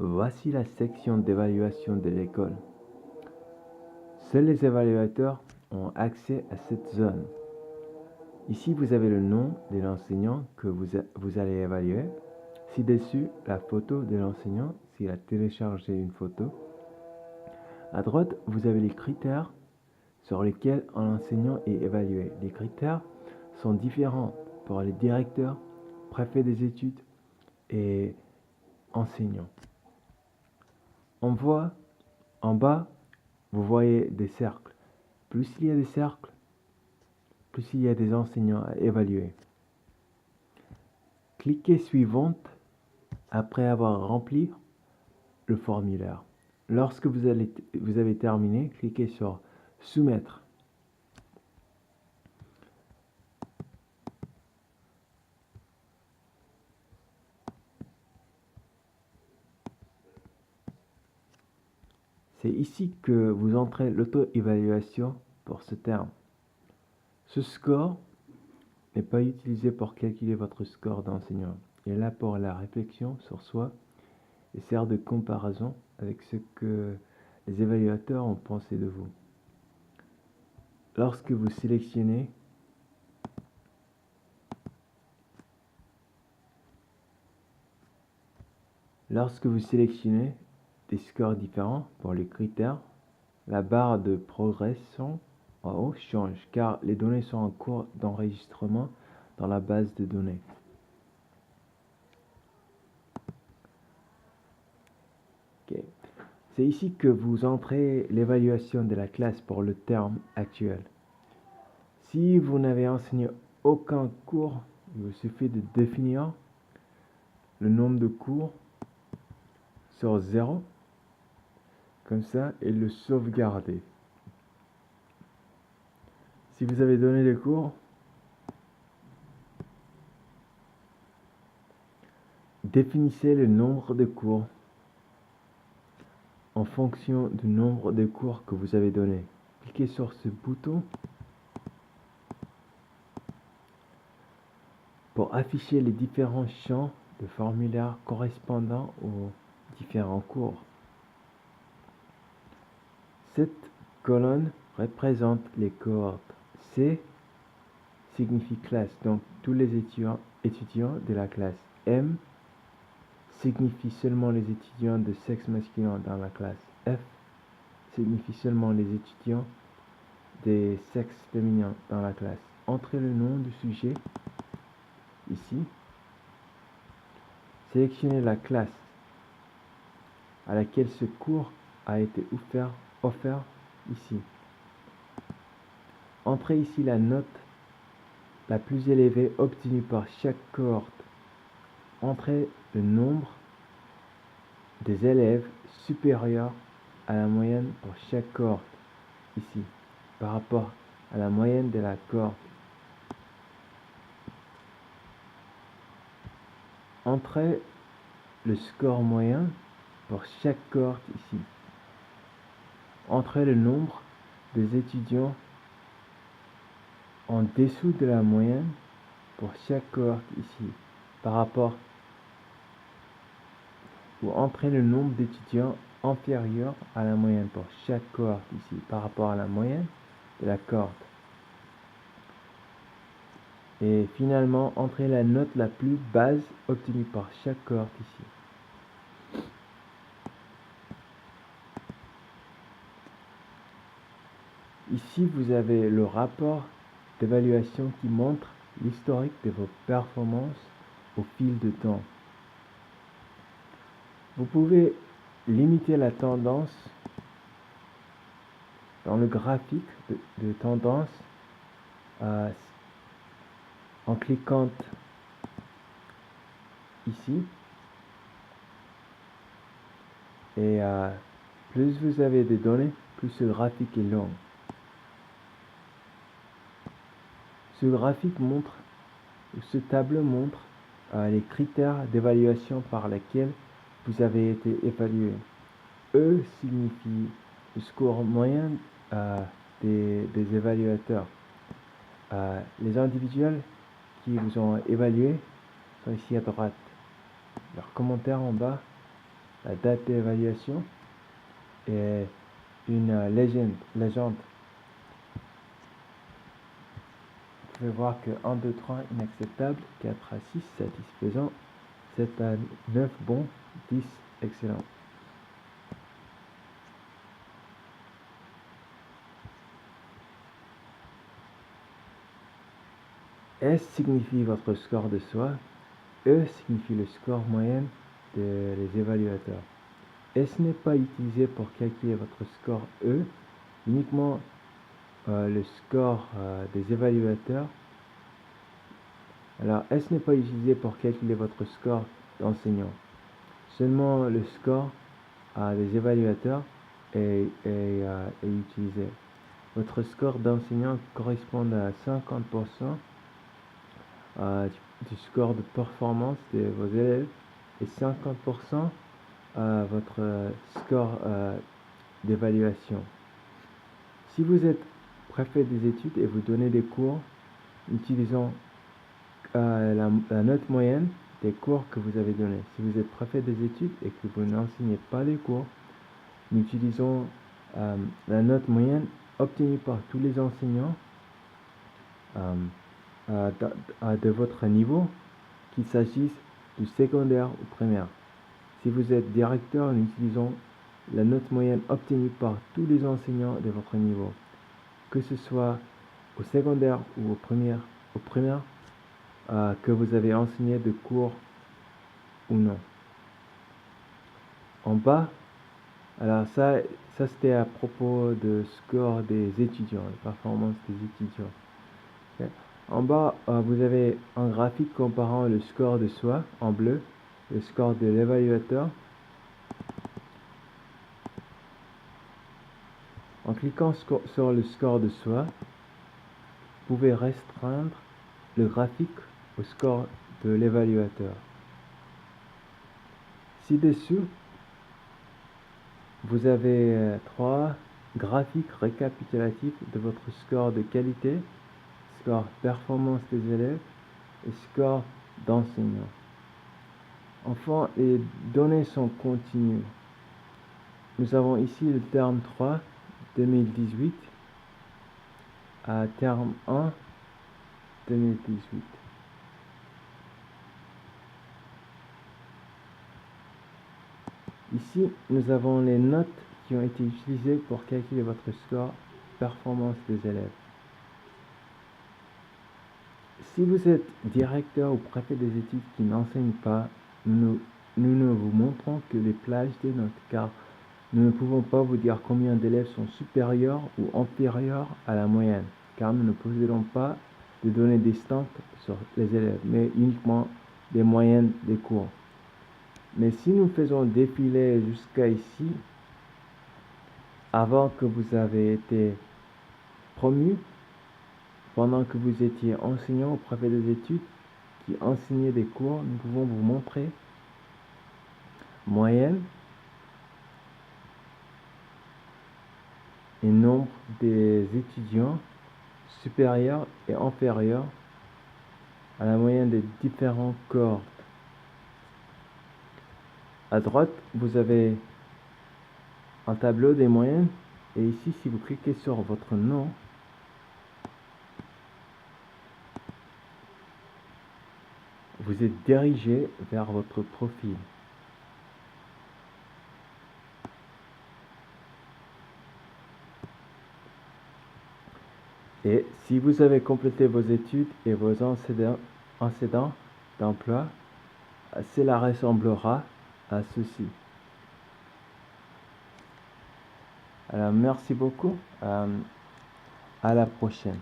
Voici la section d'évaluation de l'école. Seuls les évaluateurs ont accès à cette zone. Ici, vous avez le nom de l'enseignant que vous allez évaluer. Ci-dessus, la photo de l'enseignant s'il a téléchargé une photo. À droite, vous avez les critères sur lesquels un enseignant est évalué. Les critères sont différents pour les directeurs, préfets des études et enseignants. On voit en bas, vous voyez des cercles. Plus il y a des cercles, plus il y a des enseignants à évaluer. Cliquez suivante après avoir rempli le formulaire. Lorsque vous avez terminé, cliquez sur soumettre. C'est ici que vous entrez l'auto-évaluation pour ce terme. Ce score n'est pas utilisé pour calculer votre score d'enseignant. Il est là pour la réflexion sur soi et sert de comparaison avec ce que les évaluateurs ont pensé de vous. Lorsque vous sélectionnez des scores différents pour les critères, la barre de progression en haut change car les données sont en cours d'enregistrement dans la base de données. Okay. C'est ici que vous entrez l'évaluation de la classe pour le terme actuel. Si vous n'avez enseigné aucun cours, il vous suffit de définir le nombre de cours sur 0, comme ça, et le sauvegarder. Si vous avez donné des cours, définissez le nombre de cours en fonction du nombre de cours que vous avez donné. Cliquez sur ce bouton pour afficher les différents champs de formulaire correspondant aux différents cours. Cette colonne représente les cohortes. C signifie classe, donc tous les étudiants de la classe. M signifie seulement les étudiants de sexe masculin dans la classe. F signifie seulement les étudiants des sexes féminins dans la classe. Entrez le nom du sujet ici. Sélectionnez la classe à laquelle ce cours a été offert ici. Entrez ici la note la plus élevée obtenue par chaque cohorte. Entrez le nombre des élèves supérieur à la moyenne pour chaque cohorte ici, par rapport à la moyenne de la cohorte. Entrez le score moyen pour chaque cohorte ici. Entrez le nombre des étudiants en dessous de la moyenne pour chaque cohorte ici, par rapport, ou entrez le nombre d'étudiants inférieur à la moyenne pour chaque cohorte ici, par rapport à la moyenne de la cohorte. Et finalement, entrez la note la plus basse obtenue par chaque cohorte ici. Ici, vous avez le rapport d'évaluation qui montre l'historique de vos performances au fil du temps. Vous pouvez limiter la tendance dans le graphique de tendance en cliquant ici. Et plus vous avez des données, plus ce graphique est long. Ce graphique montre, ce tableau montre les critères d'évaluation par lesquels vous avez été évalué. E signifie le score moyen des évaluateurs. Les individuels qui vous ont évalué sont ici à droite. Leurs commentaires en bas la date d'évaluation et une légende. Vous pouvez voir que 1, 2, 3 inacceptable, 4 à 6 satisfaisant, 7 à 9 bon, 10 excellent. S signifie votre score de soi, E signifie le score moyen des évaluateurs. S n'est pas utilisé pour calculer votre score E, uniquement le score des évaluateurs. Alors S n'est pas utilisé pour calculer votre score d'enseignant. Seulement le score des évaluateurs est utilisé. Votre score d'enseignant correspond à 50% du score de performance de vos élèves et 50% votre score d'évaluation. Si vous êtes préfet des études et vous donnez des cours utilisant la note moyenne des cours que vous avez donnés. Si vous êtes préfet des études et que vous n'enseignez pas les cours, nous utilisons la note moyenne obtenue par tous les enseignants de votre niveau, qu'il s'agisse du secondaire ou primaire. Si vous êtes directeur, nous utilisons la note moyenne obtenue par tous les enseignants de votre niveau, que ce soit au secondaire ou au primaire, que vous avez enseigné de cours ou non. En bas, alors ça c'était à propos de score des étudiants, la performance des étudiants. Okay. En bas, vous avez un graphique comparant le score de soi en bleu, le score de l'évaluateur. En cliquant sur le score de soi, vous pouvez restreindre le graphique au score de l'évaluateur. Ci-dessous, vous avez 3 graphiques récapitulatifs de votre score de qualité, score performance des élèves et score d'enseignants. Enfin, les données sont continues. Nous avons ici le terme 3, 2018, à terme 1, 2018. Ici, nous avons les notes qui ont été utilisées pour calculer votre score performance des élèves. Si vous êtes directeur ou préfet des études qui n'enseignent pas, nous ne vous montrons que les plages des notes, car nous ne pouvons pas vous dire combien d'élèves sont supérieurs ou inférieurs à la moyenne, car nous ne possédons pas de données distinctes sur les élèves, mais uniquement des moyennes des cours. Mais si nous faisons défiler jusqu'à ici, avant que vous avez été promu, pendant que vous étiez enseignant au préfet des études qui enseignait des cours, nous pouvons vous montrer moyenne et nombre des étudiants supérieurs et inférieurs à la moyenne des différents cohortes. À droite, vous avez un tableau des moyennes et ici, si vous cliquez sur votre nom, vous êtes dirigé vers votre profil. Et si vous avez complété vos études et vos antécédents d'emploi, cela ressemblera à ceci. Alors, merci beaucoup. À la prochaine.